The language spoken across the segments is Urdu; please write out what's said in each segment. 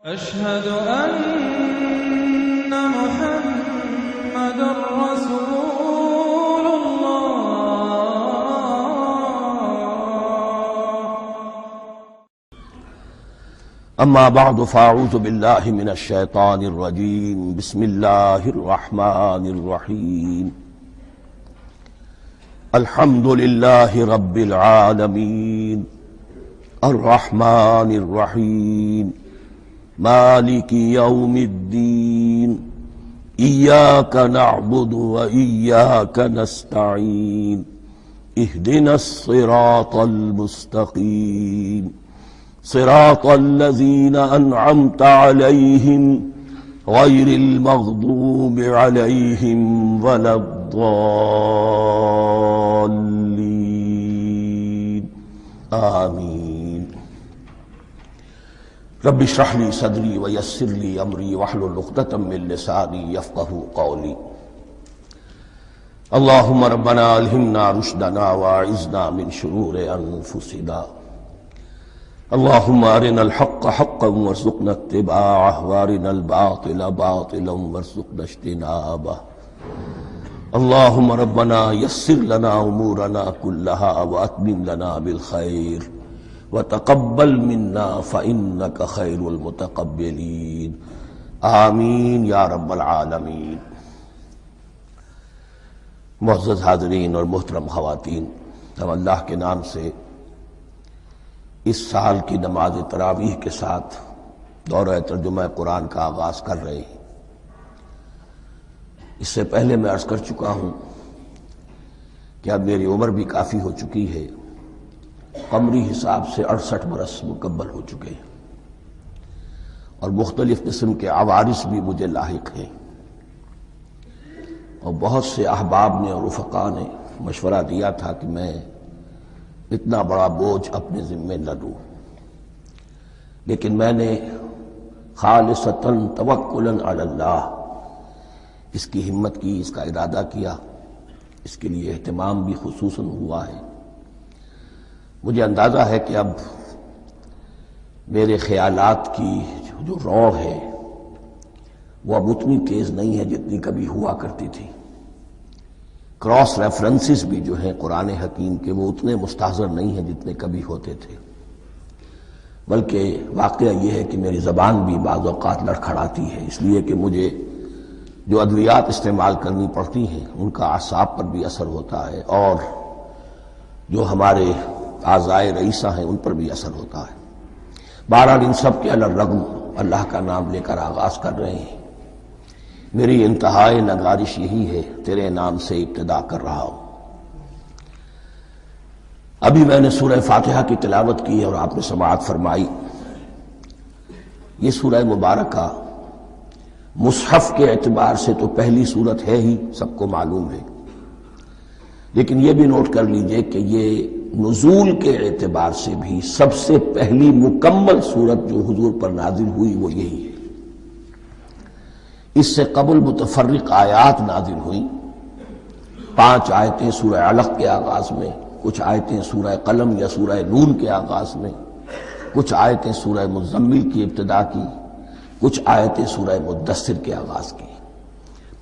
أشهد أن محمد رسول الله. أما بعد فأعوذ بالله من الشيطان الرجيم. بسم الله الرحمن الرحيم. الحمد لله رب العالمين الرحمن الرحيم مالك يوم الدين إياك نعبد وإياك نستعين اهدنا الصراط المستقيم صراط الذين أنعمت عليهم غير المغضوب عليهم ولا الضالين آمين. رب اشرح لي صدري ويسر لي أمري واحلل عقدة من لساني يفقهوا قولي. اللهم ربنا ألهمنا رشدنا وأعذنا من شرور أنفسنا. اللهم أرنا الحق حقا وارزقنا اتباعه وأرنا الباطل باطلا وارزقنا اجتنابه. اللهم ربنا يسر لنا أمورنا كلها وأتمم لنا بالخير وتقبل منا فإنك خير المتقبلين آمین یا رب العالمین. معزز حاضرین اور محترم خواتین، ہم اللہ کے نام سے اس سال کی نماز تراویح کے ساتھ دورہ ترجمہ قرآن کا آغاز کر رہے ہیں۔ اس سے پہلے میں عرض کر چکا ہوں کہ اب میری عمر بھی کافی ہو چکی ہے، قمری حساب سے 68 برس مکمل ہو چکے ہیں، اور مختلف قسم کے عوارض بھی مجھے لاحق ہیں، اور بہت سے احباب نے اور رفقاء نے مشورہ دیا تھا کہ میں اتنا بڑا بوجھ اپنے ذمے نہ لوں، لیکن میں نے خالصتاً توکلاً علی اللہ اس کی ہمت کی، اس کا ارادہ کیا، اس کے لیے اہتمام بھی خصوصاً ہوا ہے۔ مجھے اندازہ ہے کہ اب میرے خیالات کی جو رو ہے وہ اب اتنی تیز نہیں ہے جتنی کبھی ہوا کرتی تھی۔ کراس ریفرنسز بھی جو ہیں قرآن حکیم کے وہ اتنے مستحضر نہیں ہیں جتنے کبھی ہوتے تھے، بلکہ واقعہ یہ ہے کہ میری زبان بھی بعض اوقات لڑکھڑاتی ہے، اس لیے کہ مجھے جو ادویات استعمال کرنی پڑتی ہیں ان کا اعصاب پر بھی اثر ہوتا ہے، اور جو ہمارے اعضائے رئیسہ ہیں ان پر بھی اثر ہوتا ہے۔ بہرحال ان سب کے علی الرغم اللہ کا نام لے کر آغاز کر رہے ہیں۔ میری انتہائی نگارش یہی ہے، تیرے نام سے ابتدا کر رہا ہوں۔ ابھی میں نے سورہ فاتحہ کی تلاوت کی اور آپ نے سماعت فرمائی۔ یہ سورہ مبارکہ مصحف کے اعتبار سے تو پہلی سورت ہے ہی، سب کو معلوم ہے، لیکن یہ بھی نوٹ کر لیجئے کہ یہ نزول کے اعتبار سے بھی سب سے پہلی مکمل سورت جو حضور پر نازل ہوئی وہ یہی ہے۔ اس سے قبل متفرق آیات نازل ہوئیں، 5 آیتیں سورہ علق کے آغاز میں، کچھ آیتیں سورہ قلم یا سورہ نون کے آغاز میں، کچھ آیتیں سورہ مزمل کی ابتدا کی، کچھ آیتیں سورہ مدثر کے آغاز کی۔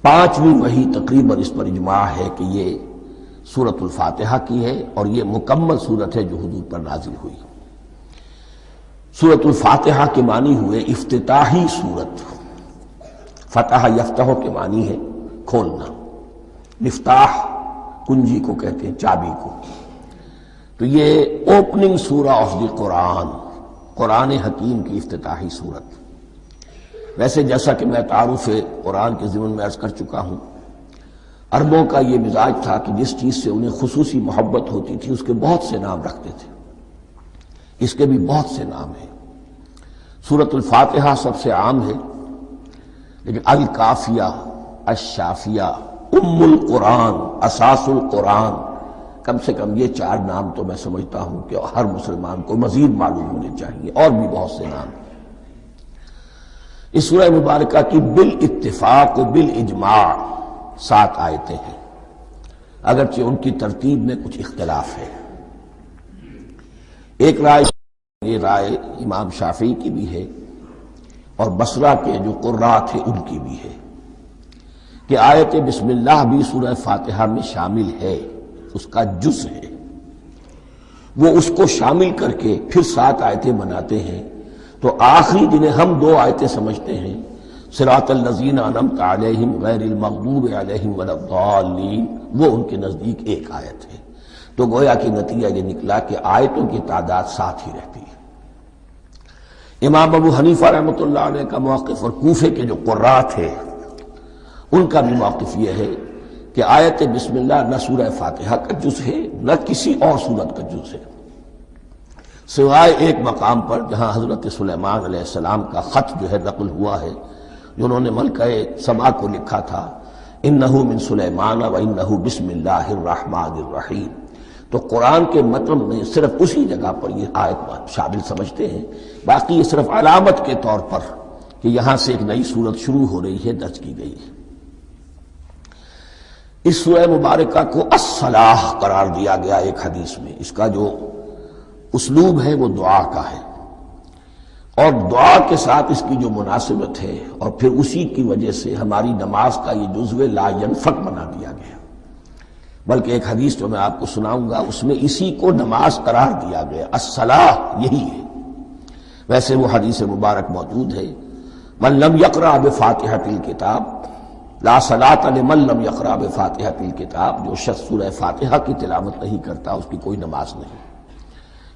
5ویں وحی تقریباً اس پر اجماع ہے کہ یہ سورۃ الفاتحہ کی ہے، اور یہ مکمل سورت ہے جو حضور پر نازل ہوئی۔ سورۃ الفاتحہ کے معنی ہوئے افتتاحی سورت، فتح یفتح کے معنی ہے کھولنا، مفتاح کنجی کو کہتے ہیں، چابی کو۔ تو یہ اوپننگ سورہ آف دی قرآن، قرآن حکیم کی افتتاحی سورت۔ ویسے جیسا کہ میں تعارف قرآن کے ضمن میں عرض کر چکا ہوں، عربوں کا یہ مزاج تھا کہ جس چیز سے انہیں خصوصی محبت ہوتی تھی اس کے بہت سے نام رکھتے تھے۔ اس کے بھی بہت سے نام ہیں۔ سورۃ الفاتحہ سب سے عام ہے، لیکن الکافیہ، الشافیہ، ام القرآن، اساس القرآن، کم سے کم یہ 4 نام تو میں سمجھتا ہوں کہ ہر مسلمان کو مزید معلوم ہونے چاہیے، اور بھی بہت سے نام ہیں۔ اس سورہ مبارکہ کی بالاتفاق و بالاجماع 7 آیتیں ہیں، اگرچہ ان کی ترتیب میں کچھ اختلاف ہے۔ ایک رائے، یہ رائے امام شافعی کی بھی ہے اور بصرہ کے جو قراء تھے ان کی بھی ہے کہ آیت بسم اللہ بھی سورہ فاتحہ میں شامل ہے، اس کا جز ہے، وہ اس کو شامل کر کے پھر 7 آیتیں بناتے ہیں، تو آخری جنہیں ہم 2 آیتیں سمجھتے ہیں، صراط الذین انعمت علیہم غیر المغضوب علیہم ولا الضالین، وہ ان کے نزدیک ایک آیت ہے۔ تو گویا کہ نتیجہ یہ نکلا کہ آیتوں کی تعداد 7 ہی رہتی ہے۔ امام ابو حنیفہ رحمۃ اللہ علیہ کا موقف اور کوفے کے جو قراء تھے ان کا بھی موقف یہ ہے کہ آیت بسم اللہ نہ سورہ فاتحہ کا جز ہے نہ کسی اور سورت کا جز ہے، سوائے ایک مقام پر جہاں حضرت سلیمان علیہ السلام کا خط جو ہے نقل ہوا ہے، جنہوں نے ملکہ سما کو لکھا تھا انہ من سلیمان و انہ بسم اللہ الرحمن الرحیم، تو قرآن کے متن میں صرف اسی جگہ پر یہ آیت شامل سمجھتے ہیں، باقی یہ صرف علامت کے طور پر کہ یہاں سے ایک نئی سورت شروع ہو رہی ہے درج کی گئی ہے۔ اس سورہ مبارکہ کو الصلاح قرار دیا گیا ایک حدیث میں، اس کا جو اسلوب ہے وہ دعا کا ہے، اور دعا کے ساتھ اس کی جو مناسبت ہے اور پھر اسی کی وجہ سے ہماری نماز کا یہ جزو لا ینفک بنا دیا گیا، بلکہ ایک حدیث جو میں آپ کو سناؤں گا اس میں اسی کو نماز قرار دیا گیا، الصلاح یہی ہے۔ ویسے وہ حدیث مبارک موجود ہے من لم یقرأ بفاتحۃ الکتاب لا صلاۃ لمن لم یقرأ بفاتحۃ الکتاب، جو شخص سورہ فاتحہ کی تلاوت نہیں کرتا اس کی کوئی نماز نہیں۔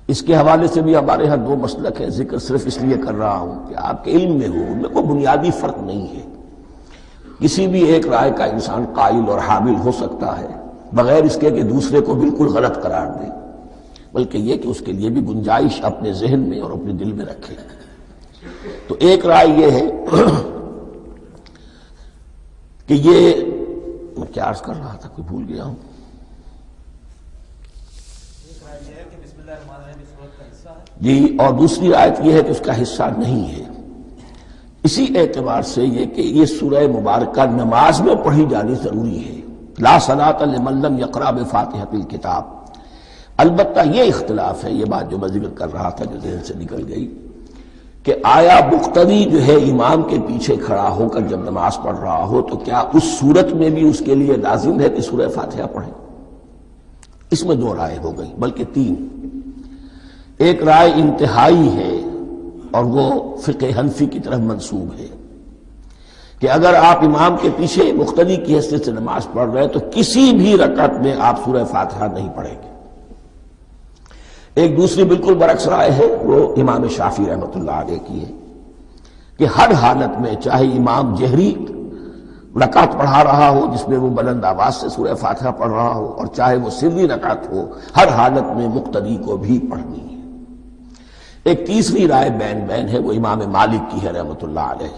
اس کے حوالے سے بھی ہمارے ہاں 2 مسلک ہیں، ذکر صرف اس لیے کر رہا ہوں کہ آپ کے علم میں ہو، ان میں کوئی بنیادی فرق نہیں ہے، کسی بھی ایک رائے کا انسان قائل اور حامل ہو سکتا ہے بغیر اس کے کہ دوسرے کو بالکل غلط قرار دے، بلکہ یہ کہ اس کے لیے بھی گنجائش اپنے ذہن میں اور اپنے دل میں رکھے۔ تو ایک رائے یہ ہے کہ یہ میں کیا عرض کر رہا تھا کوئی بھول گیا ہوں، جی، اور دوسری آیت یہ ہے کہ اس کا حصہ نہیں ہے۔ اسی اعتبار سے یہ کہ یہ سورہ مبارکہ نماز میں پڑھی جانی ضروری ہے، لا صلاۃ لمن لم یقرأ بفاتحۃ الکتاب۔ البتہ یہ اختلاف ہے، یہ بات جو میں ذکر کر رہا تھا جو ذہن سے نکل گئی، کہ آیا مقتدی جو ہے امام کے پیچھے کھڑا ہو کر جب نماز پڑھ رہا ہو تو کیا اس صورت میں بھی اس کے لیے لازم ہے کہ سورہ فاتحہ پڑھے؟ اس میں 2 رائے ہو گئی، بلکہ 3۔ ایک رائے انتہائی ہے اور وہ فقہ حنفی کی طرف منسوب ہے کہ اگر آپ امام کے پیچھے مقتدی کی حیثیت سے نماز پڑھ رہے تو کسی بھی رکعت میں آپ سورہ فاتحہ نہیں پڑھیں گے۔ ایک دوسری بالکل برعکس رائے ہے، وہ امام شافعی رحمۃ اللہ علیہ کی ہے کہ ہر حالت میں چاہے امام جہری رکعت پڑھا رہا ہو جس میں وہ بلند آواز سے سورہ فاتحہ پڑھ رہا ہو اور چاہے وہ سری رکعت ہو، ہر حالت میں مقتدی کو بھی پڑھنی ہے۔ ایک تیسری رائے بین ہے، وہ امام مالک کی ہے رحمۃ اللہ علیہ،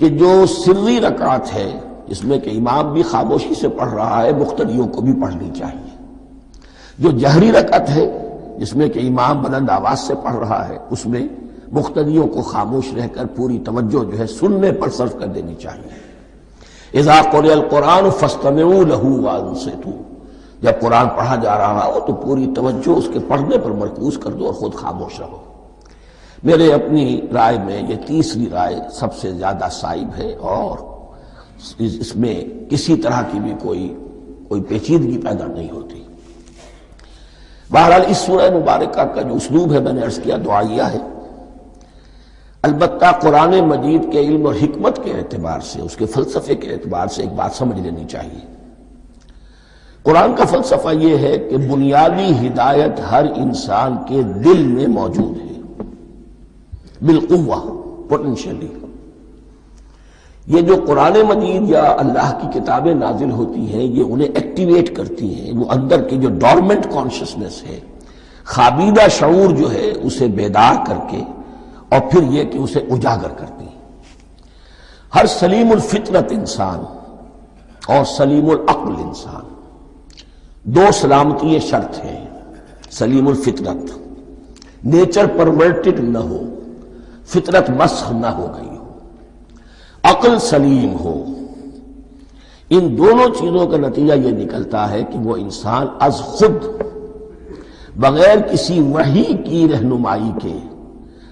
کہ جو سری رکعت ہے جس میں کہ امام بھی خاموشی سے پڑھ رہا ہے مقتدیوں کو بھی پڑھنی چاہیے، جو جہری رکعت ہے جس میں کہ امام بلند آواز سے پڑھ رہا ہے اس میں مقتدیوں کو خاموش رہ کر پوری توجہ جو ہے سننے پر صرف کر دینی چاہیے۔ اذا قرئ القرآن فاستمعوا له وانصتوا، جب قرآن پڑھا جا رہا ہو تو پوری توجہ اس کے پڑھنے پر مرکوز کر دو اور خود خاموش رہو۔ میرے اپنی رائے میں یہ تیسری رائے سب سے زیادہ صائب ہے اور اس میں کسی طرح کی بھی کوئی پیچیدگی پیدا نہیں ہوتی۔ بہرحال اس سورہ مبارکہ کا جو اسلوب ہے میں نے عرض کیا دعائیہ ہے، البتہ قرآن مجید کے علم اور حکمت کے اعتبار سے، اس کے فلسفے کے اعتبار سے ایک بات سمجھ لینی چاہیے۔ قرآن کا فلسفہ یہ ہے کہ بنیادی ہدایت ہر انسان کے دل میں موجود ہے بالقوہ، پوٹینشلی۔ یہ جو قرآن مجید یا اللہ کی کتابیں نازل ہوتی ہیں یہ انہیں ایکٹیویٹ کرتی ہیں، وہ اندر کی جو ڈورمنٹ کانشسنس ہے، خوابیدہ شعور جو ہے اسے بیدار کر کے اور پھر یہ کہ اسے اجاگر کرتی ہیں۔ ہر سلیم الفطرت انسان اور سلیم العقل انسان، 2 سلامتی شرط ہیں۔ سلیم الفطرت، نیچر پرورٹڈ نہ ہو، فطرت مسخ نہ ہو گئی ہو، عقل سلیم ہو۔ ان دونوں چیزوں کا نتیجہ یہ نکلتا ہے کہ وہ انسان از خود بغیر کسی وحی کی رہنمائی کے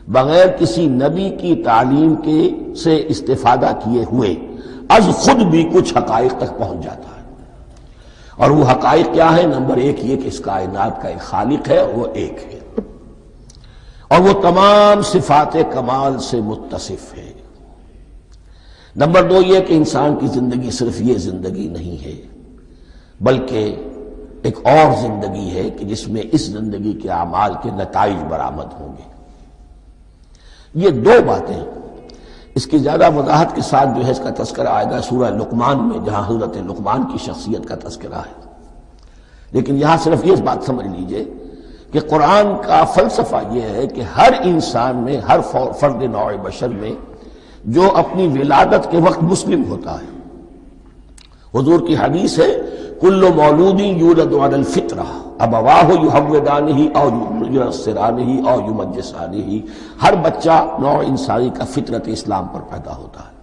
بغیر کسی نبی کی تعلیم کے سے استفادہ کیے ہوئے از خود بھی کچھ حقائق تک پہنچ جاتا ہے۔ اور وہ حقائق کیا ہے؟ نمبر ایک یہ کہ اس کائنات کا ایک خالق ہے اور وہ ایک ہے، اور وہ تمام صفات کمال سے متصف ہے۔ نمبر دو یہ کہ انسان کی زندگی صرف یہ زندگی نہیں ہے، بلکہ ایک اور زندگی ہے کہ جس میں اس زندگی کے اعمال کے نتائج برآمد ہوں گے۔ یہ دو باتیں، اس کی زیادہ وضاحت کے ساتھ جو ہے اس کا تذکرہ آئے گا سورہ لقمان میں، جہاں حضرت لقمان کی شخصیت کا تذکرہ ہے۔ لیکن یہاں صرف یہ بات سمجھ لیجئے کہ قرآن کا فلسفہ یہ ہے کہ ہر انسان میں، ہر فرد نوع بشر میں جو اپنی ولادت کے وقت مسلم ہوتا ہے، حضور کی حدیث ہے کل مولود یولد علی الفطرہ ابواہ یحودانہ او ینصرانہ او یمجسانہ، ہر بچہ نوع انسانی کا فطرت اسلام پر پیدا ہوتا ہے،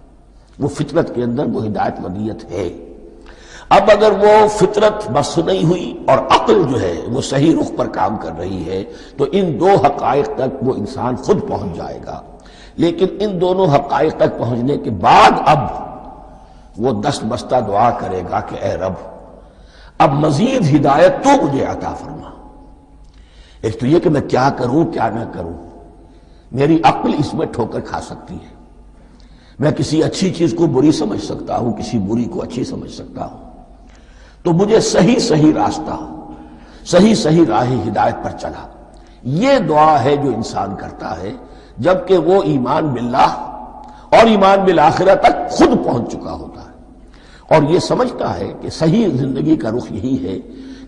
وہ فطرت کے اندر وہ ہدایت ودیت ہے۔ اب اگر وہ فطرت بس نہیں ہوئی اور عقل جو ہے وہ صحیح رخ پر کام کر رہی ہے تو ان دو حقائق تک وہ انسان خود پہنچ جائے گا۔ لیکن ان دونوں حقائق تک پہنچنے کے بعد اب وہ دست بستہ دعا کرے گا کہ اے رب اب مزید ہدایت تو مجھے عطا فرما۔ ایک تو یہ کہ میں کیا کروں کیا نہ کروں، میری عقل اس میں ٹھوکر کھا سکتی ہے، میں کسی اچھی چیز کو بری سمجھ سکتا ہوں، کسی بری کو اچھی سمجھ سکتا ہوں، تو مجھے صحیح راستہ، صحیح راہ ہدایت پر چلا۔ یہ دعا ہے جو انسان کرتا ہے جبکہ وہ ایمان باللہ اور ایمان بالآخرہ تک خود پہنچ چکا ہوتا ہے، اور یہ سمجھتا ہے کہ صحیح زندگی کا رخ یہی ہے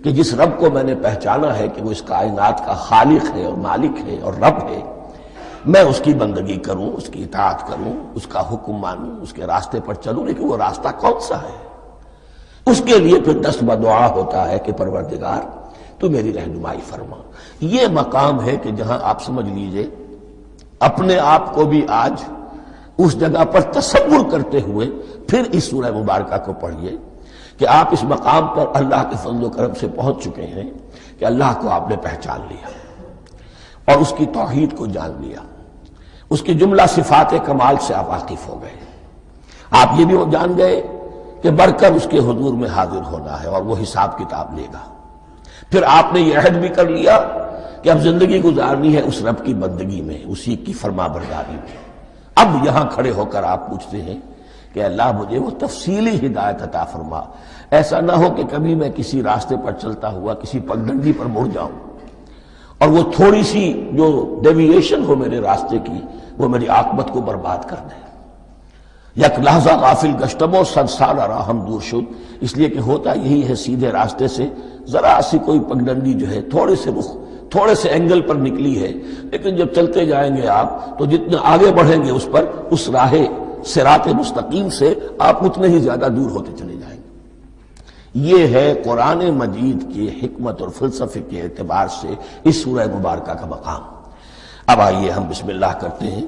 کہ جس رب کو میں نے پہچانا ہے کہ وہ اس کائنات کا خالق ہے اور مالک ہے اور رب ہے، میں اس کی بندگی کروں، اس کی اطاعت کروں، اس کا حکم مانوں، اس کے راستے پر چلوں۔ لیکن وہ راستہ کون سا ہے؟ اس کے لیے پھر دست بدعا ہوتا ہے کہ پروردگار تو میری رہنمائی فرما۔ یہ مقام ہے کہ جہاں آپ سمجھ لیجئے اپنے آپ کو بھی آج اس جگہ پر تصور کرتے ہوئے پھر اس سورہ مبارکہ کو پڑھیے کہ آپ اس مقام پر اللہ کے فضل و کرم سے پہنچ چکے ہیں کہ اللہ کو آپ نے پہچان لیا اور اس کی توحید کو جان لیا، اس کی جملہ صفات کمال سے آپ واقف ہو گئے۔ آپ یہ بھی جان گئے کہ بڑھ کر اس کے حضور میں حاضر ہونا ہے اور وہ حساب کتاب لے گا۔ پھر آپ نے یہ عہد بھی کر لیا کہ اب زندگی گزارنی ہے اس رب کی بندگی میں، اسی کی فرما برداری میں۔ اب یہاں کھڑے ہو کر آپ پوچھتے ہیں کہ اللہ مجھے وہ تفصیلی ہدایت عطا فرما، ایسا نہ ہو کہ کبھی میں کسی راستے پر چلتا ہوا کسی پگڈنڈی پر مڑ جاؤں اور وہ تھوڑی سی جو ڈیویشن ہو میرے راستے کی وہ میری عاقبت کو برباد کر دے۔ یک لحظہ غافل گشتم و صد سال راہم دور شد، اس لیے کہ ہوتا یہی ہے سیدھے راستے سے ذرا سی کوئی پگڈنڈی جو ہے تھوڑے سے اینگل پر نکلی ہے، لیکن جب چلتے جائیں گے آپ تو جتنے آگے بڑھیں گے اس پر، اس راہ صراط مستقیم سے آپ اتنے ہی زیادہ دور ہوتے چلے جائیں گے۔ یہ ہے قرآن مجید کی حکمت اور فلسفے کے اعتبار سے اس سورہ مبارکہ کا مقام۔ اب آئیے ہم بسم اللہ کرتے ہیں۔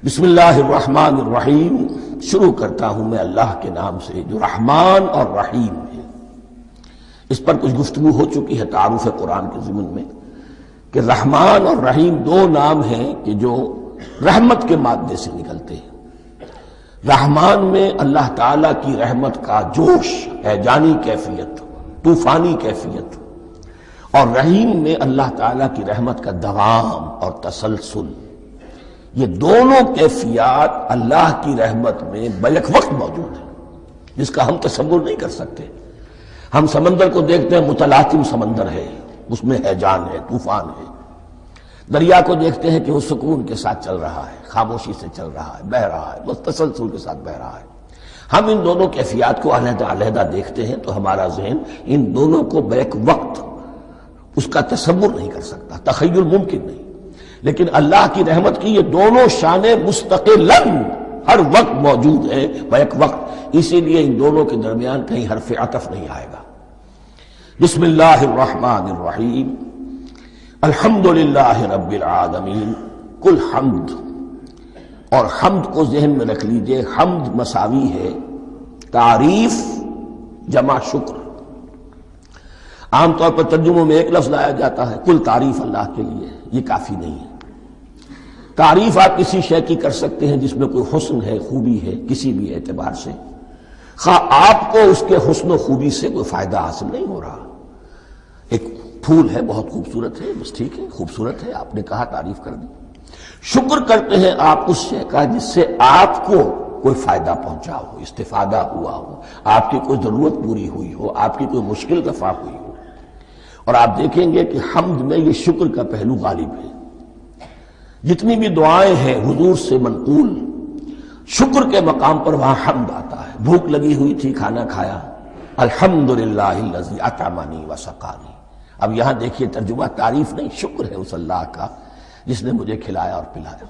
بسم اللہ الرحمن الرحیم، شروع کرتا ہوں میں اللہ کے نام سے جو رحمان اور رحیم ہے۔ اس پر کچھ گفتگو ہو چکی ہے تعارف قرآن کے ضمن میں کہ رحمان اور رحیم دو نام ہیں کہ جو رحمت کے مادے سے نکلتے ہیں۔ رحمان میں اللہ تعالیٰ کی رحمت کا جوش، ہیجانی کیفیت، طوفانی کیفیت، اور رحیم میں اللہ تعالیٰ کی رحمت کا دوام اور تسلسل۔ یہ دونوں کیفیات اللہ کی رحمت میں بیک وقت موجود ہیں، جس کا ہم تصور نہیں کر سکتے۔ ہم سمندر کو دیکھتے ہیں، متلاطم سمندر ہے، اس میں ہیجان ہے، طوفان ہے۔ دریا کو دیکھتے ہیں کہ وہ سکون کے ساتھ چل رہا ہے، خاموشی سے چل رہا ہے، بہہ رہا ہے، بس تسلسل کے ساتھ بہہ رہا ہے۔ ہم ان دونوں کیفیات کو علیحدہ علیحدہ دیکھتے ہیں تو ہمارا ذہن ان دونوں کو بیک وقت اس کا تصور نہیں کر سکتا، تخیل ممکن نہیں۔ لیکن اللہ کی رحمت کی یہ دونوں شانیں مستقلاً ہر وقت موجود ہیں بیک وقت، اسی لیے ان دونوں کے درمیان کہیں حرف عطف نہیں آئے گا۔ بسم اللہ الرحمن الرحیم، الحمد للہ رب العالمین، کل حمد، اور حمد کو ذہن میں رکھ لیجئے، حمد مساوی ہے تعریف جمع شکر۔ عام طور پر ترجموں میں ایک لفظ لایا جاتا ہے، کل تعریف اللہ کے لیے، یہ کافی نہیں ہے۔ تعریف آپ کسی شے کی کر سکتے ہیں جس میں کوئی حسن ہے، خوبی ہے، کسی بھی اعتبار سے، خواہ آپ کو اس کے حسن و خوبی سے کوئی فائدہ حاصل نہیں ہو رہا۔ ایک پھول ہے، بہت خوبصورت ہے، بس ٹھیک ہے، خوبصورت ہے، آپ نے کہا، تعریف کر دی۔ شکر کرتے ہیں آپ اس شے کا جس سے آپ کو کوئی فائدہ پہنچا ہو، استفادہ ہوا ہو، آپ کی کوئی ضرورت پوری ہوئی ہو، آپ کی کوئی مشکل رفع ہوئی ہو۔ اور آپ دیکھیں گے کہ حمد میں یہ شکر کا پہلو غالب ہے۔ جتنی بھی دعائیں ہیں حضور سے منقول، شکر کے مقام پر وہاں حمد آتا ہے۔ بھوک لگی ہوئی تھی، کھانا کھایا، الحمدللہ الذی اطعمنی وسقانی۔ اب یہاں دیکھیے ترجمہ، تعریف نہیں، شکر ہے اس اللہ کا جس نے مجھے کھلایا اور پلایا۔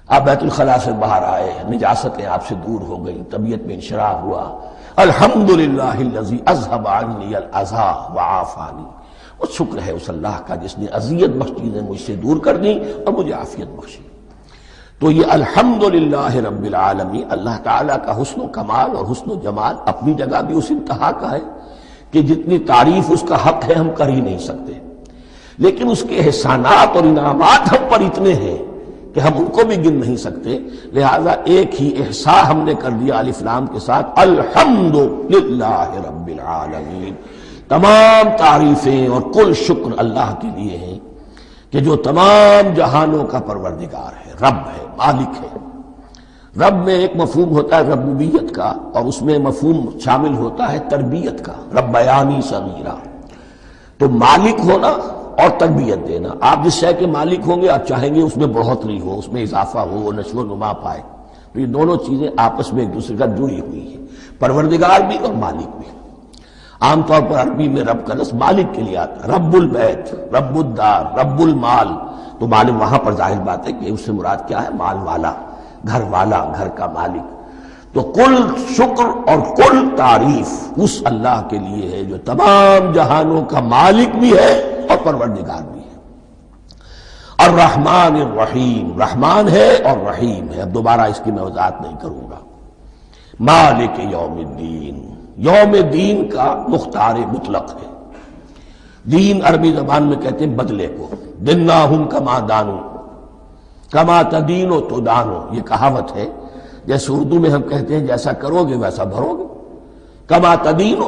آپ بیت الخلاء سے باہر آئے، نجاستیں آپ سے دور ہو گئی، طبیعت میں انشراح ہوا، الحمدللہ الذی اذھب عنی الاذی وعافانی۔ اور شکر ہے اس اللہ کا جس نے اذیت بخش چیزیں مجھ سے دور کر دیں اور مجھے عافیت بخشی۔ تو یہ الحمدللہ رب العالمین، اللہ تعالیٰ کا حسن و کمال اور حسن و جمال اپنی جگہ بھی اس انتہا کا ہے کہ جتنی تعریف اس کا حق ہے ہم کر ہی نہیں سکتے، لیکن اس کے احسانات اور انعامات ہم پر اتنے ہیں کہ ہم ان کو بھی گن نہیں سکتے۔ لہذا ایک ہی احصاء ہم نے کر دیا الف لام کے ساتھ، الحمدللہ رب العالمین۔ تمام تعریفیں اور کل شکر اللہ کے لیے ہیں کہ جو تمام جہانوں کا پروردگار ہے، رب ہے، مالک ہے۔ رب میں ایک مفہوم ہوتا ہے ربوبیت کا، اور اس میں مفہوم شامل ہوتا ہے تربیت کا، ربیانی صغیرہ۔ تو مالک ہونا اور تربیت دینا، آپ جس شے کے مالک ہوں گے آپ چاہیں گے اس میں بڑھوتری ہو، اس میں اضافہ ہو، وہ نشو و نما پائے۔ تو یہ دونوں چیزیں آپس میں ایک دوسرے کا جڑی ہوئی ہیں، پروردگار بھی اور مالک بھی۔ عام طور پر عربی میں رب کا لفظ مالک کے لیے آتا ہے، رب البیت، رب الدار، رب المال۔ تو مالک وہاں پر ظاہر بات ہے کہ اس سے مراد کیا ہے، مال والا، گھر والا، گھر کا مالک۔ تو کل شکر اور کل تعریف اس اللہ کے لیے ہے جو تمام جہانوں کا مالک بھی ہے اور پروردگار بھی ہے۔ الرحمن الرحیم، رحمان ہے اور رحیم ہے۔ اب دوبارہ اس کی میں وضاحت نہیں کروں گا۔ مالک یوم الدین، یوم دین کا مختار مطلق ہے۔ دین عربی زبان میں کہتے ہیں بدلے کو، دناہم کما دانو، کما تدینو تو دانو، یہ کہاوت ہے۔ جیسے اردو میں ہم کہتے ہیں جیسا کرو گے ویسا بھرو گے، کما تدینو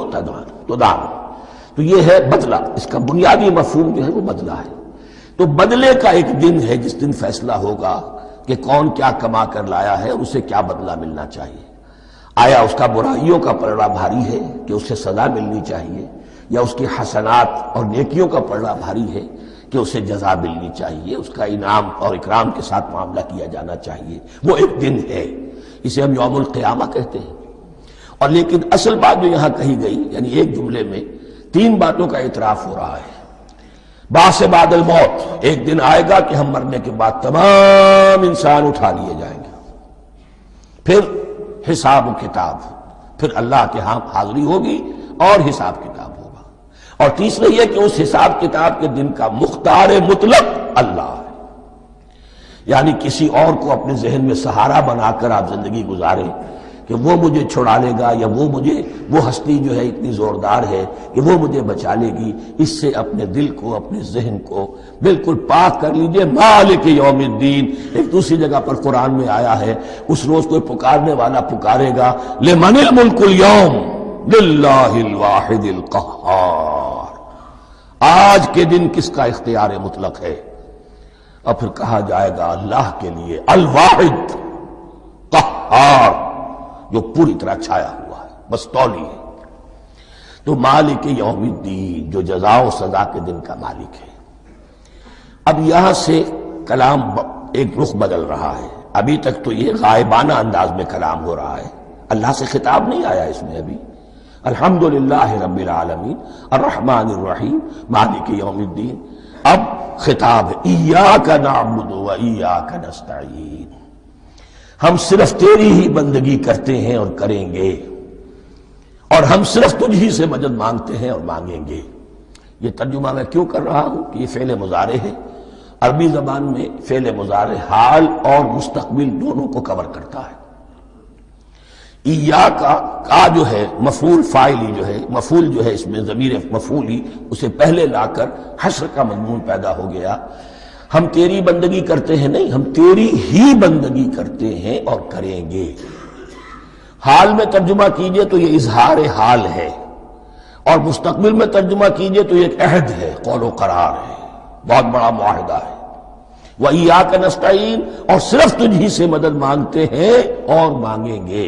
تو دانو۔ تو یہ ہے بدلہ، اس کا بنیادی مفہوم جو ہے وہ بدلہ ہے۔ تو بدلے کا ایک دن ہے جس دن فیصلہ ہوگا کہ کون کیا کما کر لایا ہے اور اسے کیا بدلہ ملنا چاہیے۔ آیا اس کا برائیوں کا پلڑا بھاری ہے کہ اسے سزا ملنی چاہیے، یا اس کی حسنات اور نیکیوں کا پلڑا بھاری ہے کہ اسے جزا ملنی چاہیے، اس کا انعام اور اکرام کے ساتھ معاملہ کیا جانا چاہیے۔ وہ ایک دن ہے، اسے ہم یوم القیامہ کہتے ہیں۔ اور لیکن اصل بات جو یہاں کہی گئی، یعنی ایک جملے میں تین باتوں کا اعتراف ہو رہا ہے۔ بعث بعد الموت، ایک دن آئے گا کہ ہم مرنے کے بعد تمام انسان اٹھا لیے جائیں گے، پھر حساب و کتاب، پھر اللہ کے ہاں حاضری ہوگی اور حساب کتاب ہوگا۔ اور تیسرا یہ کہ اس حساب کتاب کے دن کا مختار مطلق اللہ ہے، یعنی کسی اور کو اپنے ذہن میں سہارا بنا کر آپ زندگی گزاریں کہ وہ مجھے چھڑا لے گا، یا وہ ہستی جو ہے اتنی زوردار ہے کہ وہ مجھے بچا لے گی، اس سے اپنے دل کو، اپنے ذہن کو بالکل پاک کر لیجئے۔ مالک یوم الدین، ایک دوسری جگہ پر قرآن میں آیا ہے، اس روز کوئی پکارنے والا پکارے گا، لمن الملک اليوم للہ الواحد القہار، آج کے دن کس کا اختیار مطلق ہے؟ اور پھر کہا جائے گا اللہ کے لیے، الواحد قہار، جو پوری طرح چھایا ہوا ہے، بس تولی ہے۔ تو مالک یوم الدین، جو جزا و سزا کے دن کا مالک ہے۔ اب یہاں سے کلام ایک رخ بدل رہا ہے۔ ابھی تک تو یہ غائبانہ انداز میں کلام ہو رہا ہے، اللہ سے خطاب نہیں آیا اس میں ابھی۔ الحمدللہ رب العالمین الرحمن الرحیم مالک یوم الدین۔ اب خطاب ہے، ایاک نعبد و ایاک نستعین، ہم صرف تیری ہی بندگی کرتے ہیں اور کریں گے، اور ہم صرف تجھ ہی سے مدد مانگتے ہیں اور مانگیں گے۔ یہ ترجمہ میں کیوں کر رہا ہوں کہ یہ فعل مضارع ہے۔ عربی زبان میں فعل مضارع حال اور مستقبل دونوں کو کور کرتا ہے۔ ایاک کا جو ہے مفعول فاعلی جو ہے، مفعول جو ہے اس میں ضمیر مفعولی، اسے پہلے لا کر حشر کا مضمون پیدا ہو گیا۔ ہم تیری بندگی کرتے ہیں نہیں، ہم تیری ہی بندگی کرتے ہیں اور کریں گے۔ حال میں ترجمہ کیجئے تو یہ اظہار حال ہے، اور مستقبل میں ترجمہ کیجئے تو یہ ایک عہد ہے، قول و قرار ہے، بہت بڑا معاہدہ ہے۔ وَإِيَّاكَ نَسْتَعِينُ، اور صرف تجھ ہی سے مدد مانگتے ہیں اور مانگیں گے۔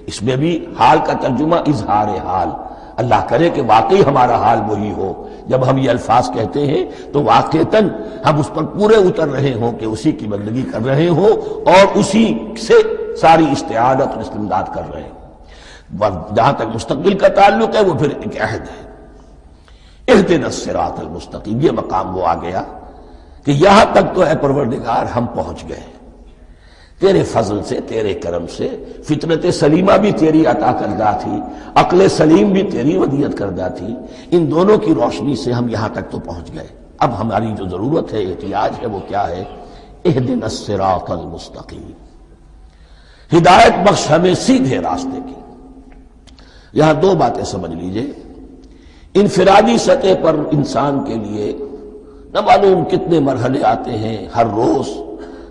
اس میں بھی حال کا ترجمہ اظہار حال، اللہ کرے کہ واقعی ہمارا حال وہی ہو، جب ہم یہ الفاظ کہتے ہیں تو واقعتاً ہم اس پر پورے اتر رہے ہوں کہ اسی کی بندگی کر رہے ہوں اور اسی سے ساری استعانت اور استمداد کر رہے ہیں۔ جہاں تک مستقبل کا تعلق ہے وہ پھر ایک عہد ہے۔ اہدنا الصراط المستقیم، یہ مقام وہ آ گیا کہ یہاں تک تو اے پروردگار ہم پہنچ گئے تیرے فضل سے، تیرے کرم سے۔ فطرت سلیمہ بھی تیری عطا کردہ تھی، عقل سلیم بھی تیری ودیعت کردہ تھی، ان دونوں کی روشنی سے ہم یہاں تک تو پہنچ گئے۔ اب ہماری جو ضرورت ہے، احتیاج ہے، وہ کیا ہے؟ اہدنا الصراط المستقیم، ہدایت بخش ہمیں سیدھے راستے کی۔ یہاں دو باتیں سمجھ لیجئے۔ انفرادی سطح پر انسان کے لیے نہ معلوم کتنے مرحلے آتے ہیں ہر روز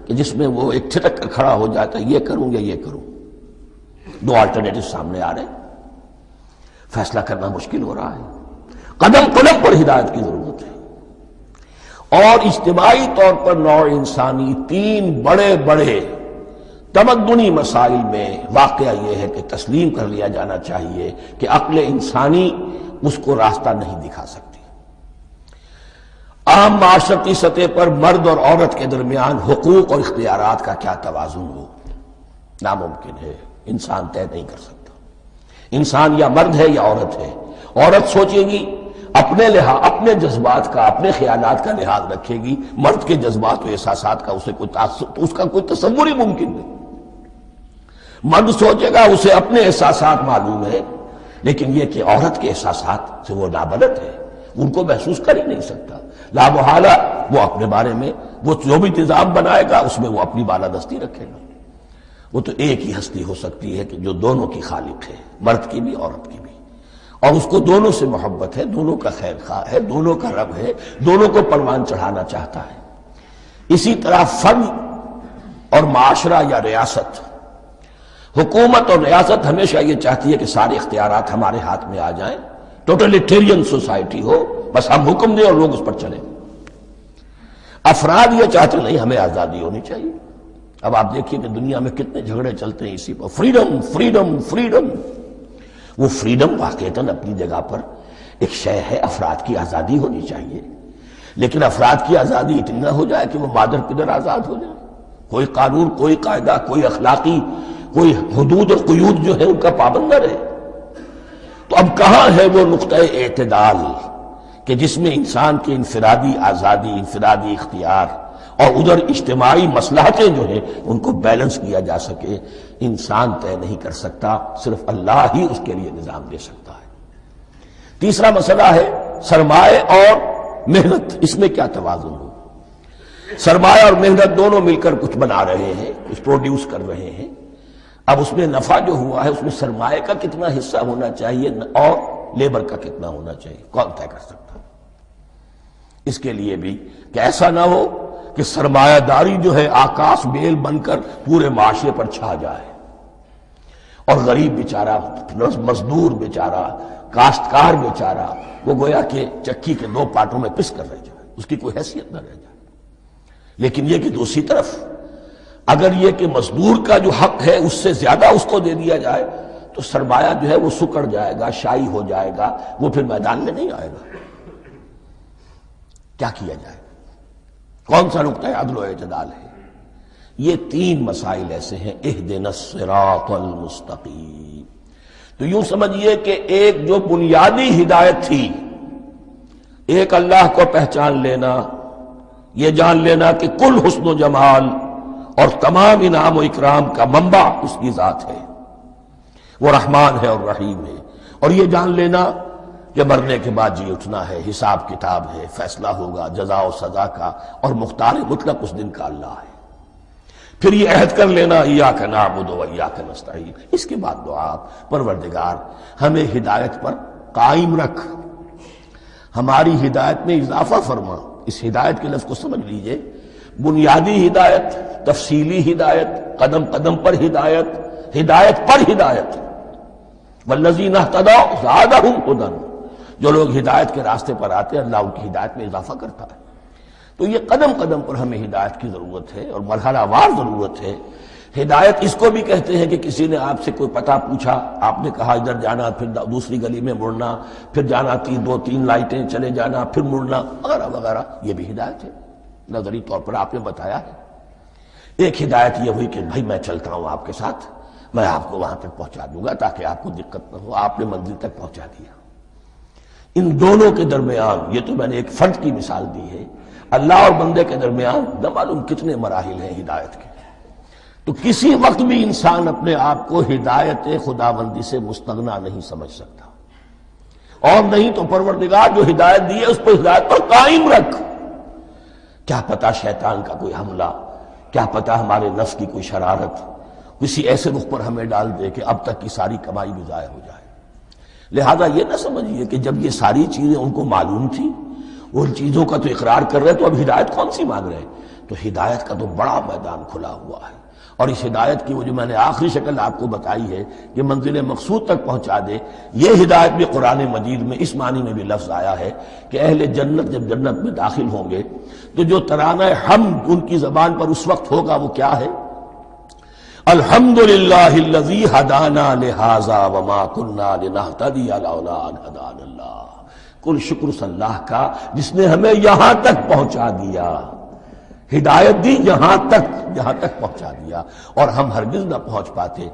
کہ جس میں وہ ایک ٹھٹک کر کھڑا ہو جاتا ہے، یہ کروں یا یہ کروں، دو آلٹرنیٹو سامنے آ رہے ہیں، فیصلہ کرنا مشکل ہو رہا ہے۔ قدم قدم پر ہدایت کی ضرورت ہے، اور اجتماعی طور پر نوع انسانی تین بڑے بڑے تمدنی مسائل میں واقعہ یہ ہے کہ تسلیم کر لیا جانا چاہیے کہ عقل انسانی اس کو راستہ نہیں دکھا سکتی۔ عام معاشرتی سطح پر مرد اور عورت کے درمیان حقوق اور اختیارات کا کیا توازن ہو، ناممکن ہے، انسان طے نہیں کر سکتا۔ انسان یا مرد ہے یا عورت ہے۔ عورت سوچے گی اپنے جذبات کا، اپنے خیالات کا لحاظ رکھے گی، مرد کے جذبات و احساسات کا اس کا کوئی تصور ہی ممکن نہیں۔ مرد سوچے گا اسے اپنے احساسات معلوم ہے، لیکن یہ کہ عورت کے احساسات سے وہ نابلد ہے، ان کو محسوس کر ہی نہیں سکتا۔ لا محالہ وہ اپنے بارے میں وہ جو بھی نظام بنائے گا اس میں وہ اپنی بالادستی رکھے گا۔ وہ تو ایک ہی ہستی ہو سکتی ہے کہ جو دونوں کی خالق ہے، مرد کی بھی عورت کی بھی، اور اس کو دونوں سے محبت ہے، دونوں کا خیر خواہ ہے، دونوں کا رب ہے، دونوں کو پروان چڑھانا چاہتا ہے۔ اسی طرح فرد اور معاشرہ یا ریاست، حکومت اور ریاست ہمیشہ یہ چاہتی ہے کہ سارے اختیارات ہمارے ہاتھ میں آ جائیں، ٹوٹلیٹیرین سوسائٹی ہو، بس ہم حکم دیں اور لوگ اس پر چلیں۔ افراد یہ چاہتے نہیں، ہمیں آزادی ہونی چاہیے۔ اب آپ دیکھیے کہ دنیا میں کتنے جھگڑے چلتے ہیں اسی پر، فریڈم فریڈم فریڈم۔ وہ فریڈم واقعتاً اپنی جگہ پر ایک شے ہے، افراد کی آزادی ہونی چاہیے، لیکن افراد کی آزادی اتنی نہ ہو جائے کہ وہ مادر پدر آزاد ہو جائے، کوئی قانون، کوئی قاعدہ، کوئی اخلاقی کوئی حدود اور قیود جو ہے ان کا پابند نہ رہے۔ تو اب کہاں ہے وہ نقطہ اعتدال کہ جس میں انسان کی انفرادی آزادی، انفرادی اختیار اور ادھر اجتماعی مصلحتیں جو ہیں ان کو بیلنس کیا جا سکے؟ انسان طے نہیں کر سکتا، صرف اللہ ہی اس کے لیے نظام دے سکتا ہے۔ تیسرا مسئلہ ہے سرمایہ اور محنت، اس میں کیا توازن ہو؟ سرمایہ اور محنت دونوں مل کر کچھ بنا رہے ہیں، کچھ پروڈیوس کر رہے ہیں۔ اب اس میں نفع جو ہوا ہے اس میں سرمایہ کا کتنا حصہ ہونا چاہیے اور لیبر کا کتنا ہونا چاہیے، کون طے کر سکتا ہے؟ اس کے لیے بھی کہ ایسا نہ ہو کہ سرمایہ داری جو ہے آکاش بیل بن کر پورے معاشرے پر چھا جائے، اور غریب بیچارہ، مزدور بیچارہ، کاشتکار بیچارہ وہ گویا کہ چکی کے دو پارٹوں میں پس کر رہ جائے، اس کی کوئی حیثیت نہ رہ جائے۔ لیکن یہ کہ دوسری طرف اگر یہ کہ مزدور کا جو حق ہے اس سے زیادہ اس کو دے دیا جائے تو سرمایہ جو ہے وہ سکڑ جائے گا، شائی ہو جائے گا، وہ پھر میدان میں نہیں آئے گا۔ کیا کیا جائے؟ کون سا نقطہ عدل و اعتدال ہے؟ یہ تین مسائل ایسے ہیں، اہدنا الصراط المستقیم۔ تو یوں سمجھیے کہ ایک جو بنیادی ہدایت تھی، ایک اللہ کو پہچان لینا، یہ جان لینا کہ کل حسن و جمال اور تمام انعام و اکرام کا منبع اس کی ذات ہے، وہ رحمان ہے اور رحیم ہے، اور یہ جان لینا کہ مرنے کے بعد جی اٹھنا ہے، حساب کتاب ہے، فیصلہ ہوگا جزا و سزا کا، اور مختار مطلق اس دن کا اللہ ہے۔ پھر یہ عہد کر لینا ایاک نعبد و ایاک نستعین۔ اس کے بعد دعا، پروردگار ہمیں ہدایت پر قائم رکھ، ہماری ہدایت میں اضافہ فرما۔ اس ہدایت کے لفظ کو سمجھ لیجئے، بنیادی ہدایت، تفصیلی ہدایت، قدم قدم پر ہدایت، ہدایت پر ہدایت. والذین اہتدوا زادہم ھدی، جو لوگ ہدایت کے راستے پر آتے ہیں اللہ ان کی ہدایت میں اضافہ کرتا ہے. تو یہ قدم قدم پر ہمیں ہدایت کی ضرورت ہے اور مرحلہ وار ضرورت ہے. ہدایت اس کو بھی کہتے ہیں کہ کسی نے آپ سے کوئی پتہ پوچھا، آپ نے کہا ادھر جانا، پھر دوسری گلی میں مڑنا، پھر جانا 2-3 لائٹیں چلے جانا، پھر مڑنا وغیرہ وغیرہ، یہ بھی ہدایت ہے. نظری طور پر آپ نے بتایا ہے. ایک ہدایت یہ ہوئی کہ بھائی میں چلتا ہوں آپ کے ساتھ، میں آپ کو وہاں تک پہنچا دوں گا تاکہ آپ کو دقت نہ ہو، آپ نے منزل تک پہنچا دیا. ان دونوں کے درمیان، یہ تو میں نے ایک فرد کی مثال دی ہے، اللہ اور بندے کے درمیان نہ معلوم کتنے مراحل ہیں ہدایت کے. تو کسی وقت بھی انسان اپنے آپ کو ہدایت خداوندی سے مستغنا نہیں سمجھ سکتا، اور نہیں تو پروردگار جو ہدایت دی ہے اس پر ہدایت پر قائم رکھ. کیا پتہ شیطان کا کوئی حملہ، کیا پتہ ہمارے نفس کی کوئی شرارت کسی ایسے رخ پر ہمیں ڈال دے کہ اب تک کی ساری کمائی بھی ضائع ہو جائے. لہذا یہ نہ سمجھیے کہ جب یہ ساری چیزیں ان کو معلوم تھی، ان چیزوں کا تو اقرار کر رہے تو اب ہدایت کون سی مانگ رہے ہیں. تو ہدایت کا تو بڑا میدان کھلا ہوا ہے، اور اس ہدایت کی وہ جو میں نے آخری شکل آپ کو بتائی ہے کہ منزل مقصود تک پہنچا دے، یہ ہدایت بھی قرآن مجید میں اس معنی میں بھی لفظ آیا ہے کہ اہل جنت جب جنت میں داخل ہوں گے تو جو ترانہ حمد ان کی زبان پر اس وقت ہوگا وہ کیا ہے؟ الحمدللہ الذی ہدانا لہذا وما کننا لنہتدی لولا ان ہدانا اللہ. کل شکر اللہ کا جس نے ہمیں یہاں تک پہنچا دیا، ہدایت دی یہاں تک پہنچا دیا، اور ہم ہرگز نہ پہنچ پاتے،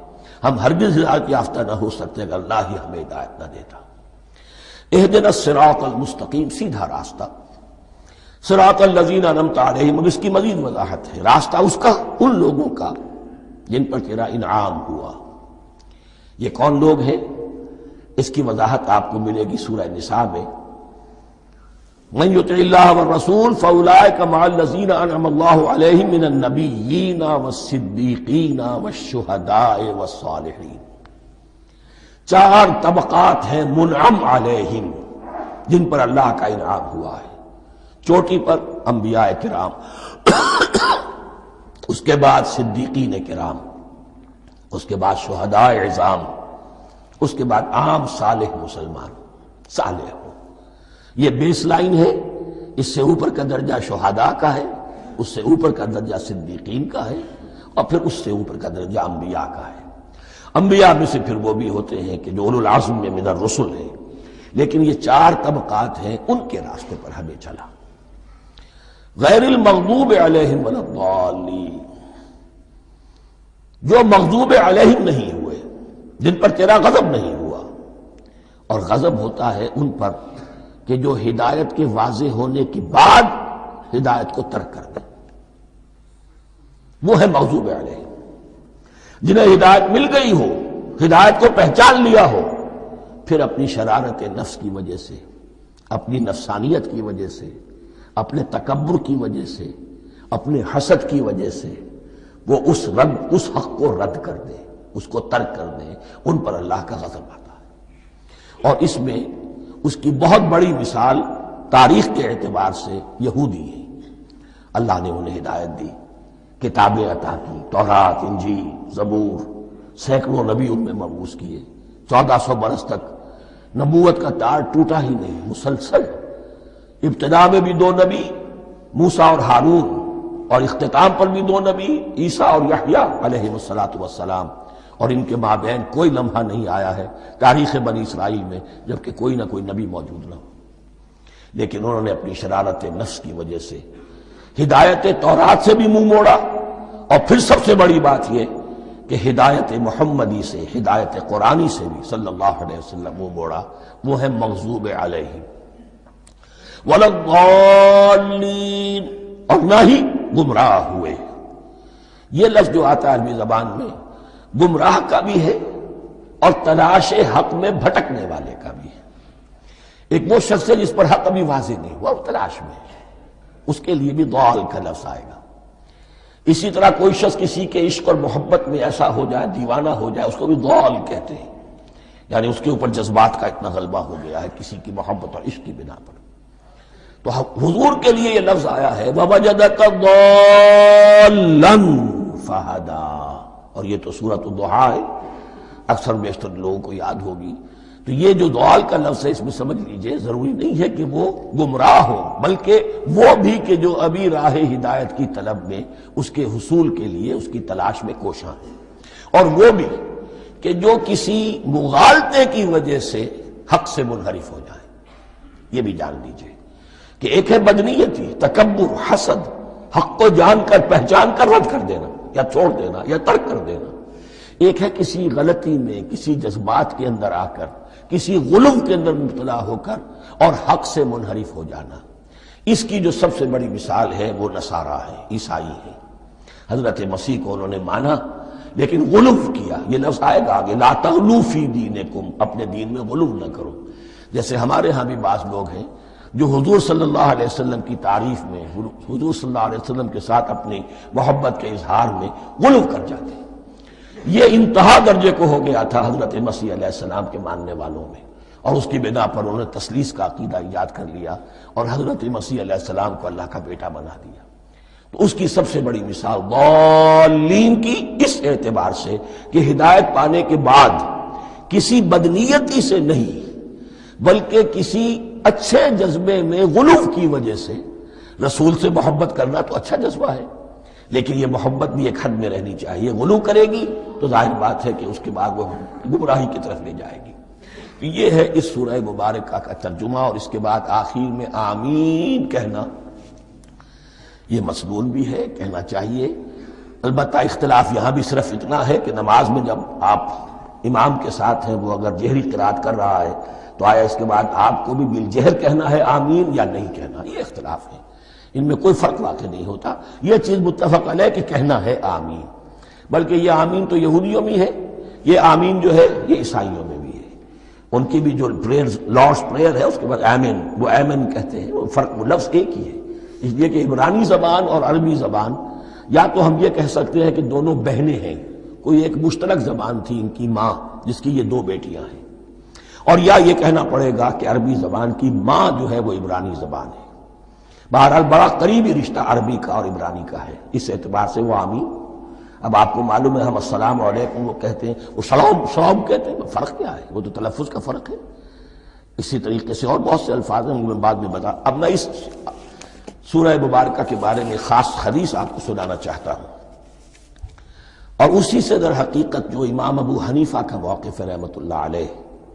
ہم ہرگز ہدایت یافتہ نہ ہو سکتے اگر اللہ ہی ہمیں ہدایت نہ دیتا. اہدنا الصراط المستقیم، سیدھا راستہ. صراط الذین انعمت علیہم، اب اس کی مزید وضاحت ہے. راستہ اس کا ان لوگوں کا جن پر تیرا انعام ہوا. یہ کون لوگ ہیں؟ اس کی وضاحت آپ کو ملے گی سورہ نساء میں. من یطع اللہ والرسول فاولئک مع الذین انعم اللہ علیہم من النبیین والصدیقین والشہداء والصالحین. 4 طبقات ہیں منعم علیہم جن پر اللہ کا انعام ہوا ہے. چوٹی پر انبیاء کرام، اس کے بعد صدیقین کرام، اس کے بعد شہداء عظام، اس کے بعد عام صالح مسلمان صالح ہو. یہ بیس لائن ہے. اس سے اوپر کا درجہ شہداء کا ہے، اس سے اوپر کا درجہ صدیقین کا ہے، اور پھر اس سے اوپر کا درجہ انبیاء کا ہے. انبیاء میں سے پھر وہ بھی ہوتے ہیں کہ جو اولو العزم میں من الرسل ہیں. لیکن یہ 4 طبقات ہیں، ان کے راستے پر ہمیں چلا. غیر المغضوب علیہم ولا الضالین، جو مغضوب علیہم نہیں ہوئے، جن پر تیرا غضب نہیں ہوا. اور غضب ہوتا ہے ان پر کہ جو ہدایت کے واضح ہونے کے بعد ہدایت کو ترک کر دیں، وہ ہے مغضوب علیہم. جنہیں ہدایت مل گئی ہو، ہدایت کو پہچان لیا ہو، پھر اپنی شرارت نفس کی وجہ سے، اپنی نفسانیت کی وجہ سے، اپنے تکبر کی وجہ سے، اپنے حسد کی وجہ سے وہ اس حق کو رد کر دیں، اس کو ترک کر دیں. ان پر اللہ کا غضب آتا ہے. اور اس میں اس کی بہت بڑی مثال تاریخ کے اعتبار سے یہودی ہے. اللہ نے انہیں ہدایت دی، کتابیں عطا کی، تورات، انجیل، زبور، سینکڑوں نبی ان میں مبعوث کیے. 1400 برس تک نبوت کا تار ٹوٹا ہی نہیں، مسلسل. ابتدا میں بھی 2 نبی، موسیٰ اور ہارون، اور اختتام پر بھی 2 نبی، عیسیٰ اور یحییٰ علیہ السلام. اور ان کے مابین کوئی لمحہ نہیں آیا ہے تاریخ بنی اسرائیل میں جبکہ کوئی نہ کوئی نبی موجود نہ ہو. لیکن انہوں نے اپنی شرارت نفس کی وجہ سے ہدایت تورات سے بھی منہ موڑا، اور پھر سب سے بڑی بات یہ کہ ہدایت محمدی سے، ہدایت قرآنی سے بھی صلی اللہ علیہ وسلم منہ موڑا. وہ ہے مغضوب علیہم ولا الضالین، اور نہ ہی گمراہ ہوئے. یہ لفظ جو آتا ہے عربی زبان میں گمراہ کا بھی ہے اور تلاش حق میں بھٹکنے والے کا بھی ہے. ایک وہ شخص ہے جس پر حق ابھی واضح نہیں ہوا، وہ تلاش میں ہے، اس کے لیے بھی ضال کا لفظ آئے گا. اسی طرح کوئی شخص کسی کے عشق اور محبت میں ایسا ہو جائے، دیوانہ ہو جائے، اس کو بھی ضال کہتے ہیں. یعنی اس کے اوپر جذبات کا اتنا غلبہ ہو گیا ہے کسی کی محبت اور عشق کی بنا پر. تو حضور کے لیے یہ لفظ آیا ہے وَوَجَدَكَ ضَالًّا فَهَدَىٰ، اور یہ تو سورۃ الضحیٰ ہے، اکثر بیشتر لوگوں کو یاد ہوگی۔ تو یہ جو ضال کا لفظ ہے اس میں سمجھ لیجئے ضروری نہیں ہے کہ وہ گمراہ ہو، بلکہ وہ بھی کہ جو ابھی راہ ہدایت کی طلب میں اس کے حصول کے لیے اس کی تلاش میں کوشاں ہے، اور وہ بھی کہ جو کسی مغالطے کی وجہ سے حق سے منحرف ہو جائے۔ یہ بھی جان لیجئے کہ ایک ہے بدنیتی، تکبر، حسد، حق کو جان کر پہچان کر رد کر دینا یا چھوڑ دینا یا ترک کر دینا، ایک ہے کسی غلطی میں، کسی جذبات کے اندر آ کر، کسی غلو کے اندر مبتلا ہو کر اور حق سے منحرف ہو جانا۔ اس کی جو سب سے بڑی مثال ہے وہ نصارہ ہے، عیسائی ہے۔ حضرت مسیح کو انہوں نے مانا لیکن غلو کیا، یہ لفظ آئے گا آگے، لا تغلو فی دینکم، اپنے دین میں غلو نہ کرو۔ جیسے ہمارے ہاں بھی بعض لوگ ہیں جو حضور صلی اللہ علیہ وسلم کی تعریف میں، حضور صلی اللہ علیہ وسلم کے ساتھ اپنی محبت کے اظہار میں غلو کر جاتے ہیں۔ یہ انتہا درجے کو ہو گیا تھا حضرت مسیح علیہ السلام کے ماننے والوں میں، اور اس کی بنا پر انہوں نے تثلیث کا عقیدہ ایجاد کر لیا اور حضرت مسیح علیہ السلام کو اللہ کا بیٹا بنا دیا۔ تو اس کی سب سے بڑی مثال ضالین کی اس اعتبار سے کہ ہدایت پانے کے بعد کسی بدنیتی سے نہیں بلکہ کسی اچھے جذبے میں غلو کی وجہ سے، رسول سے محبت کرنا تو اچھا جذبہ ہے لیکن یہ محبت بھی ایک حد میں رہنی چاہیے۔ غلو کرے گی تو ظاہر بات ہے کہ اس کے بعد وہ گمراہی کی طرف لے جائے گی۔ یہ ہے اس سورہ مبارکہ کا ترجمہ، اور اس کے بعد آخر میں آمین کہنا یہ مسنون بھی ہے، کہنا چاہیے۔ البتہ اختلاف یہاں بھی صرف اتنا ہے کہ نماز میں جب آپ امام کے ساتھ ہیں، وہ اگر جہری قرات کر رہا ہے تو آیا اس کے بعد آپ کو بھی بالجہر کہنا ہے آمین یا نہیں کہنا، یہ اختلاف ہے، ان میں کوئی فرق واقع نہیں ہوتا۔ یہ چیز متفق علیہ کہ کہنا ہے آمین، بلکہ یہ آمین تو یہودیوں میں ہے، یہ آمین جو ہے یہ عیسائیوں میں بھی ہے۔ ان کی بھی جو پریئر، لارڈس پریئر ہے، اس کے بعد آمین، وہ آمین کہتے ہیں، وہ فرق، وہ لفظ ایک ہی ہے۔ اس لیے کہ عبرانی زبان اور عربی زبان، یا تو ہم یہ کہہ سکتے ہیں کہ دونوں بہنیں ہیں، کوئی ایک مشترک زبان تھی ان کی ماں جس کی یہ دو بیٹیاں ہیں، اور یا یہ کہنا پڑے گا کہ عربی زبان کی ماں جو ہے وہ عبرانی زبان ہے۔ بہرحال بڑا قریبی رشتہ عربی کا اور عبرانی کا ہے، اس اعتبار سے وہ آمین۔ اب آپ کو معلوم ہے ہم السلام علیکم وہ کہتے ہیں، وہ سلام کہتے ہیں، فرق کیا ہے؟ وہ تو تلفظ کا فرق ہے۔ اسی طریقے سے اور بہت سے الفاظ ہیں، میں بعد میں بتا۔ اب میں اس سورہ مبارکہ کے بارے میں خاص حدیث آپ کو سنانا چاہتا ہوں، اور اسی سے در حقیقت جو امام ابو حنیفہ کا موقف ہے رحمۃ اللہ علیہ،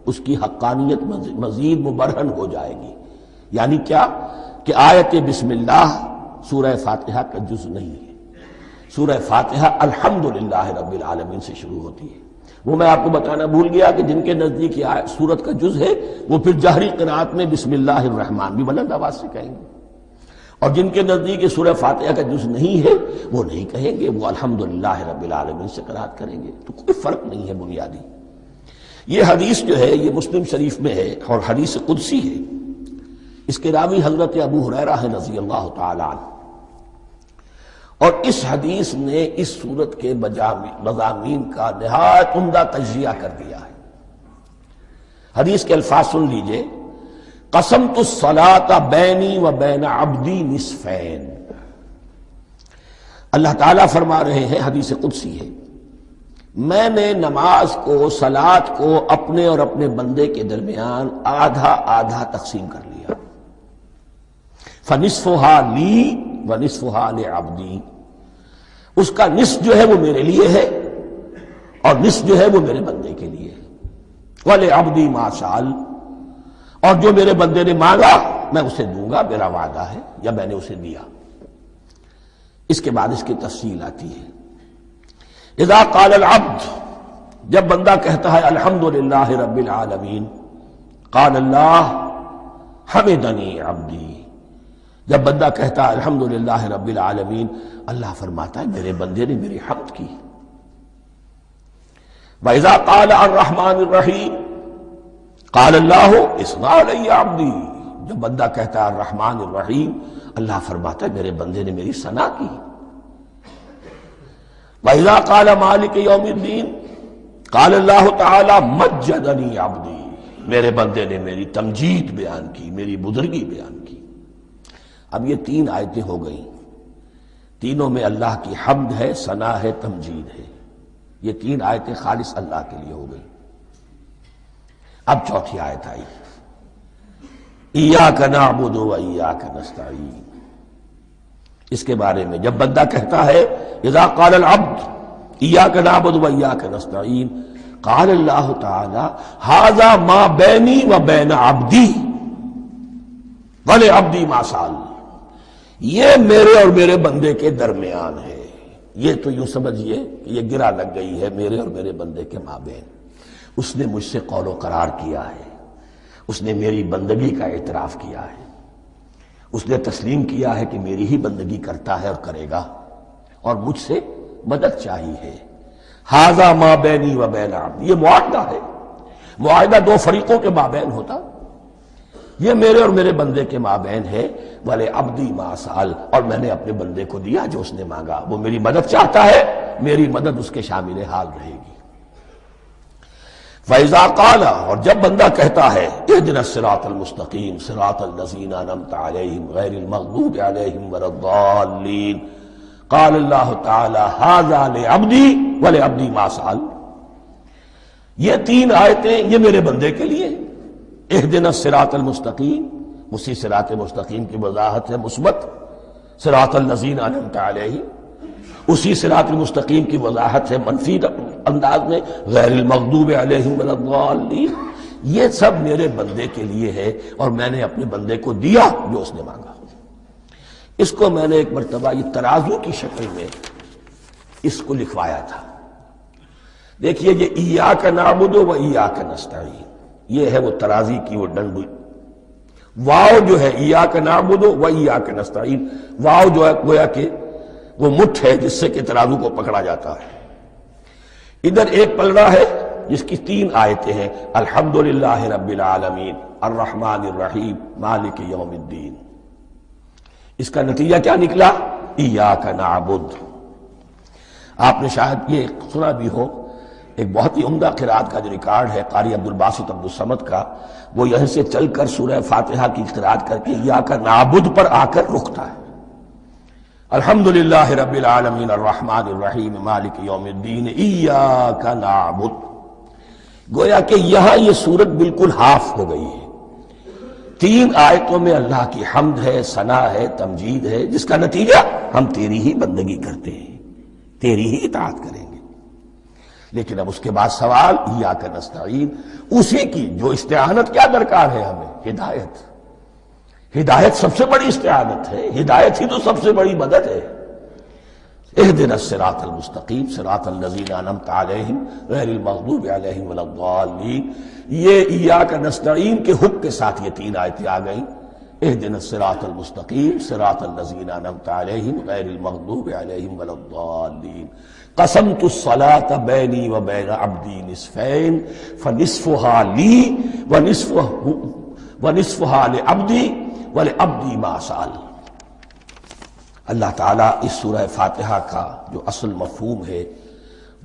اس کی حقانیت مزید مبرہن ہو جائے گی۔ یعنی کیا کہ آیت بسم اللہ سورہ فاتحہ کا جز نہیں ہے، سورہ فاتحہ الحمدللہ رب العالمین سے شروع ہوتی ہے۔ وہ میں آپ کو بتانا بھول گیا کہ جن کے نزدیک یہ سورت کا جز ہے وہ پھر جہری قرات میں بسم اللہ الرحمن بھی بلند آواز سے کہیں گے، اور جن کے نزدیک یہ سورہ فاتحہ کا جز نہیں ہے وہ نہیں کہیں گے، وہ الحمدللہ رب العالمین سے قرات کریں گے۔ تو کوئی فرق نہیں ہے بنیادی۔ یہ حدیث جو ہے یہ مسلم شریف میں ہے اور حدیث قدسی ہے۔ اس کے راوی حضرت ابو ہریرہ ہے رضی اللہ تعالی عنہ، اور اس حدیث نے اس سورت کے مضامین کا نہایت عمدہ تجزیہ کر دیا ہے۔ حدیث کے الفاظ سن لیجئے، قسمت الصلاۃ بینی و بین عبدی نصفین۔ اللہ تعالیٰ فرما رہے ہیں، حدیث قدسی ہے، میں نے نماز کو، صلاۃ کو اپنے اور اپنے بندے کے درمیان آدھا آدھا تقسیم کر لیا۔ فنصفها لی ونصفها لعبدی، اس کا نصف جو ہے وہ میرے لیے ہے اور نصف جو ہے وہ میرے بندے کے لیے ہے۔ وَلِعَبْدِي مَا سَأَلَ، اور جو میرے بندے نے مانگا میں اسے دوں گا، میرا وعدہ ہے یا میں نے اسے دیا۔ اس کے بعد اس کی تفصیل آتی ہے، اذا قال العبد، جب بندہ کہتا ہے الحمدللہ رب العالمین، قال اللہ حمدنی عبدی، جب بندہ کہتا ہے الحمدللہ رب العالمین، اللہ فرماتا ہے میرے بندے نے میری حمد کی۔ وَإِذَا قَالَ الرَّحْمَٰنِ الرَّحِيمِ قَالَ اللَّهُ اثْنَىٰ عَلَيَّ عَبْدِي، جب بندہ کہتا ہے الرحمن الرحیم، اللہ فرماتا ہے میرے بندے نے میری ثنا کی۔ وَإِذَا قَالَ مَالِكِ يَوْمِ الدِّينِ قَالَ اللَّهُ تَعَالَىٰ مَجَّدَنِي عَبْدِي، میرے بندے نے میری تمجید بیان کی، میری بزرگی بیان کی۔ اب یہ 3 آیتیں ہو گئیں، تینوں میں اللہ کی حمد ہے، ثنا ہے، تمجید ہے. یہ 3 آیتیں خالص اللہ کے لیے ہو گئیں. اب چوتھی آیت آئی، ایاک نعبد و ایاک نستعین. اس کے بارے میں جب بندہ کہتا ہے اذا قال العبد ایاک نعبد و ایاک نستعین، قال اللہ تعالی ھذا ما بینی و بین عبدی ولعبدی ما سأل. یہ میرے اور میرے بندے کے درمیان ہے. یہ تو یوں سمجھیے کہ یہ گرہ لگ گئی ہے میرے اور میرے بندے کے مابین. اس نے مجھ سے قول و قرار کیا ہے، اس نے میری بندگی کا اعتراف کیا ہے، اس نے تسلیم کیا ہے کہ میری ہی بندگی کرتا ہے اور کرے گا، اور مجھ سے مدد چاہیے ہے. ھذا ما بینی و بین عبدی، یہ معاہدہ ہے. معاہدہ 2 فریقوں کے مابین ہوتا، یہ میرے اور میرے بندے کے مابین ہے. وَلِ عَبْدِي مَا سَأَلَ، اور میں نے اپنے بندے کو دیا جو اس نے مانگا. وہ میری مدد چاہتا ہے، میری مدد اس کے شامل حال رہے گی. فَإِذَا قَالَ، اور جب بندہ کہتا ہے اهْدِنَا الصِّرَاطَ الْمُسْتَقِيمَ صِرَاطَ الَّذِينَ أَنْعَمْتَ عَلَيْهِمْ غَيْرِ الْمَغْضُوبِ عَلَيْهِمْ وَلَا الضَّالِّينَ، قال اللہ تعالی ھذا لعبدی ولعبدی ما سأل. یہ 3 آیتیں یہ میرے بندے کے لیے. اهدنا الصراط المستقیم، اسی صراط مستقیم کی وضاحت ہے مثبت. صراط الذین انعمت علیہم، اسی صراط المستقیم کی وضاحت ہے منفی انداز میں غیر المغضوب علیہم ولا الضالین. یہ سب میرے بندے کے لیے ہے اور میں نے اپنے بندے کو دیا جو اس نے مانگا. اس کو میں نے ایک مرتبہ یہ ترازو کی شکل میں اس کو لکھوایا تھا. دیکھیے یہ ایاک نعبد و ایاک نستعین، یہ ہے وہ ترازی کی وہ ڈنڈی. واو جو ہے ایاک نعبد و ایاک نستعین، واو جو ہے گویا کہ وہ مٹھ ہے جس سے کہ ترازو کو پکڑا جاتا ہے. ادھر ایک پلڑا ہے جس کی 3 آیتیں ہیں، الحمدللہ رب العالمین الرحمن الرحیم مالک یوم الدین. اس کا نتیجہ کیا نکلا؟ ایاک نعبد. آپ نے شاید یہ سنا بھی ہو، ایک بہت ہی عمدہ قرات کا جو ریکارڈ ہے قاری عبدالباسط عبدالصمد کا، وہ یہیں سے چل کر سورہ فاتحہ کی قرات کر کے ایاک نعبد پر آ کر رکتا ہے. الحمدللہ رب العالمین الرحمن الرحیم مالک یوم الدین ایاک نعبد. گویا کہ یہاں یہ صورت بالکل ہاف ہو گئی ہے. 3 آیتوں میں اللہ کی حمد ہے، ثنا ہے، تمجید ہے، جس کا نتیجہ ہم تیری ہی بندگی کرتے ہیں، تیری ہی اطاعت کریں گے. لیکن اب اس کے بعد سوال ایاک نستعین، اسی کی جو استعانت کیا درکار ہے ہمیں؟ ہدایت. ہدایت سب سے بڑی استعانت ہے، ہدایت ہی تو سب سے بڑی مدد ہے. اهدنا الصراط المستقیم صراط الذین انعمت علیہم غیر المغضوب علیہم ولا الضالین. یہ ایاک نستعین کے حکم کے ساتھ یہ 3 آیتیں آ گئیں. اهدنا الصراط المستقیم صراط الذین انعمت علیہم غیر المغضوب علیہم ولا الضالین. قسمت الصلاة بینی و بین عبدی نصفین فنصفها لی ونصفها لعبدی ولعبدی ما سأل. اللہ تعالیٰ اس سورہ فاتحہ کا جو اصل مفہوم ہے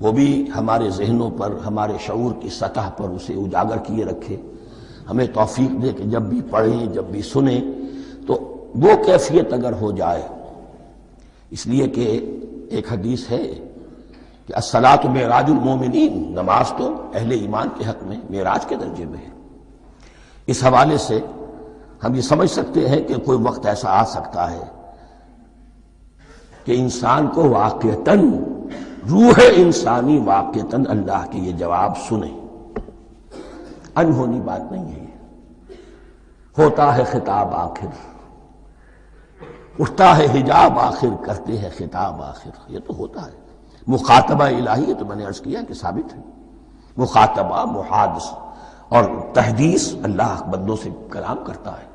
وہ بھی ہمارے ذہنوں پر، ہمارے شعور کی سطح پر اسے اجاگر کیے رکھے. ہمیں توفیق دے کہ جب بھی پڑھیں، جب بھی سنیں تو وہ کیفیت اگر ہو جائے. اس لیے کہ ایک حدیث ہے کہ الصلاۃ معراج المومنین، نماز تو اہل ایمان کے حق میں معراج کے درجے میں ہے. اس حوالے سے ہم یہ سمجھ سکتے ہیں کہ کوئی وقت ایسا آ سکتا ہے کہ انسان کو واقعتاً، روح انسانی واقعتاً اللہ کے یہ جواب سنے. انہونی بات نہیں ہے. ہوتا ہے خطاب آخر، اٹھتا ہے حجاب آخر، کرتے ہیں خطاب آخر. یہ تو ہوتا ہے. مخاطبہ الہی، یہ تو میں نے عرض کیا کہ ثابت ہے. مخاطبہ، محادث اور تحدیث، اللہ بندوں سے کلام کرتا ہے.